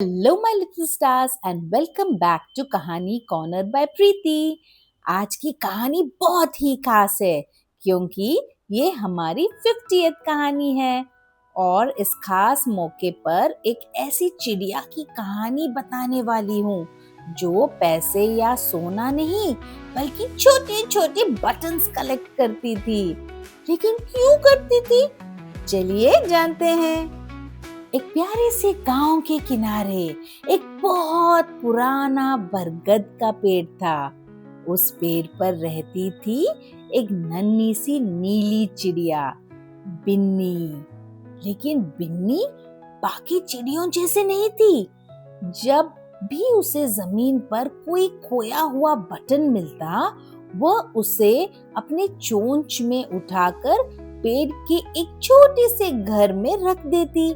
Hello my little stars and welcome back to Kahani Corner by Preeti. आज की कहानी बहुत ही खास है क्योंकि ये हमारी 50th कहानी है और इस खास मौके पर एक ऐसी चिड़िया की कहानी बताने वाली हूँ जो पैसे या सोना नहीं बल्कि छोटे छोटे बटन्स कलेक्ट करती थी। लेकिन क्यों करती थी? चलिए जानते हैं। एक प्यारे से गांव के किनारे एक बहुत पुराना बरगद का पेड़ था। उस पेड़ पर रहती थी एक नन्ही सी नीली चिड़िया, बिन्नी। लेकिन बिन्नी बाकी चिड़ियों जैसे नहीं थी। जब भी उसे जमीन पर कोई खोया हुआ बटन मिलता, वह उसे अपने चोंच में उठाकर पेड़ के एक छोटे से घर में रख देती।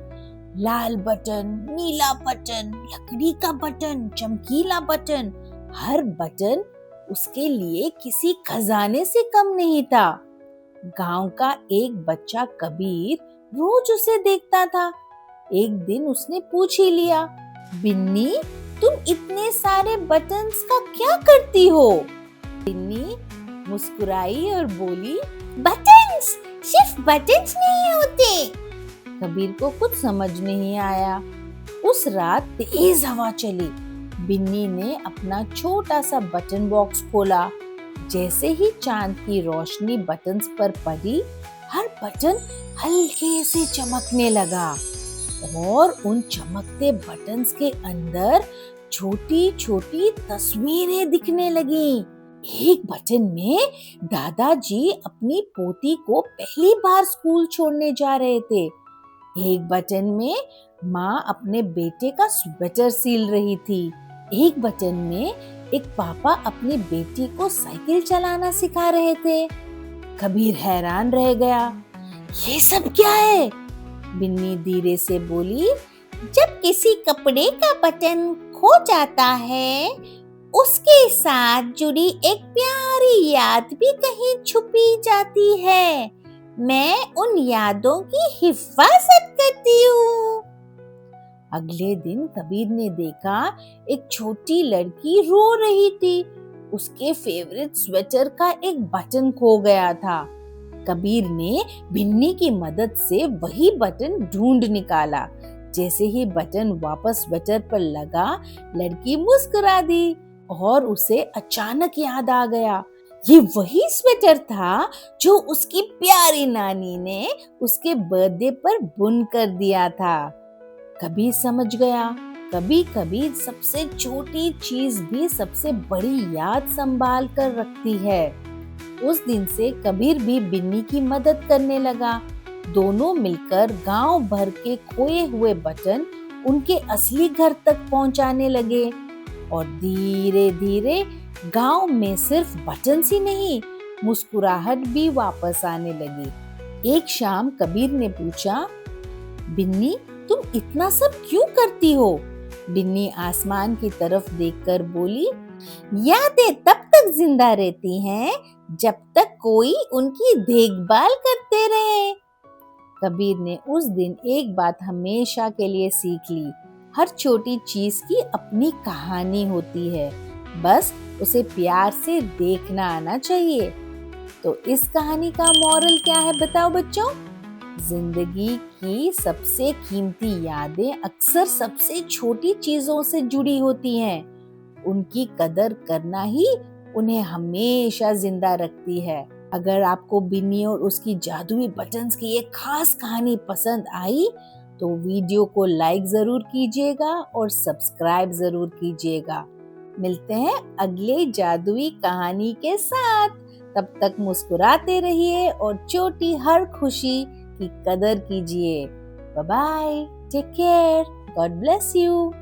लाल बटन, नीला बटन, लकड़ी का बटन, चमकीला बटन, हर बटन उसके लिए किसी खजाने से कम नहीं था। गांव का एक बच्चा कबीर रोज उसे देखता था। एक दिन उसने पूछ ही लिया, बिन्नी, तुम इतने सारे बटन्स का क्या करती हो? बिन्नी मुस्कुराई और बोली, बटन्स सिर्फ बटन्स नहीं होते। कबीर को कुछ समझ नहीं आया। उस रात तेज हवा चली। बिन्नी ने अपना छोटा सा बटन बॉक्स खोला। जैसे ही चांद की रोशनी बटन्स पर पड़ी, हर बटन हल्के से चमकने लगा और उन चमकते बटन्स के अंदर छोटी छोटी तस्वीरें दिखने लगी। एक बटन में दादाजी अपनी पोती को पहली बार स्कूल छोड़ने जा रहे थे। एक बटन में माँ अपने बेटे का स्वेटर सिल रही थी। एक बटन में एक पापा अपनी बेटी को साइकिल चलाना सिखा रहे थे। कबीर हैरान रह गया। ये सब क्या है? बिन्नी धीरे से बोली, जब किसी कपड़े का बटन खो जाता है, उसके साथ जुड़ी एक प्यारी याद भी कहीं छुपी जाती है। मैं उन यादों की हिफाजत करती हूँ। अगले दिन कबीर ने देखा एक छोटी लड़की रो रही थी। उसके फेवरेट स्वेटर का एक बटन खो गया था। कबीर ने बिन्नी की मदद से वही बटन ढूंढ निकाला। जैसे ही बटन वापस स्वेटर पर लगा, लड़की मुस्कुरा दी और उसे अचानक याद आ गया, ये वही स्वेटर था जो उसकी प्यारी नानी ने उसके बर्थडे पर बुन कर दिया था। कबीर समझ गया, कभी कभी सबसे छोटी चीज भी सबसे बड़ी याद संभाल कर रखती है। उस दिन से कबीर भी बिन्नी की मदद करने लगा। दोनों मिलकर गांव भर के खोए हुए बटन उनके असली घर तक पहुंचाने लगे और धीरे धीरे गांव में सिर्फ बटन ही नहीं, मुस्कुराहट भी वापस आने लगी। एक शाम कबीर ने पूछा, बिन्नी, तुम इतना सब क्यों करती हो? बिन्नी आसमान की तरफ देखकर बोली, यादें तब तक जिंदा रहती हैं जब तक कोई उनकी देखभाल करते रहे। कबीर ने उस दिन एक बात हमेशा के लिए सीख ली, हर छोटी चीज की अपनी कहानी होती है, बस उसे प्यार से देखना आना चाहिए। तो इस कहानी का मॉरल क्या है बताओ बच्चों? जिंदगी की सबसे कीमती यादें अक्सर सबसे छोटी चीजों से जुड़ी होती हैं। उनकी कदर करना ही उन्हें हमेशा जिंदा रखती है। अगर आपको बिन्नी और उसकी जादुई बटन्स की एक खास कहानी पसंद आई तो वीडियो को लाइक जरूर कीजिएगा और सब्सक्राइब जरूर कीजिएगा। मिलते हैं अगले जादुई कहानी के साथ। तब तक मुस्कुराते रहिए और छोटी हर खुशी की कदर कीजिए। Bye bye, take care, God bless you.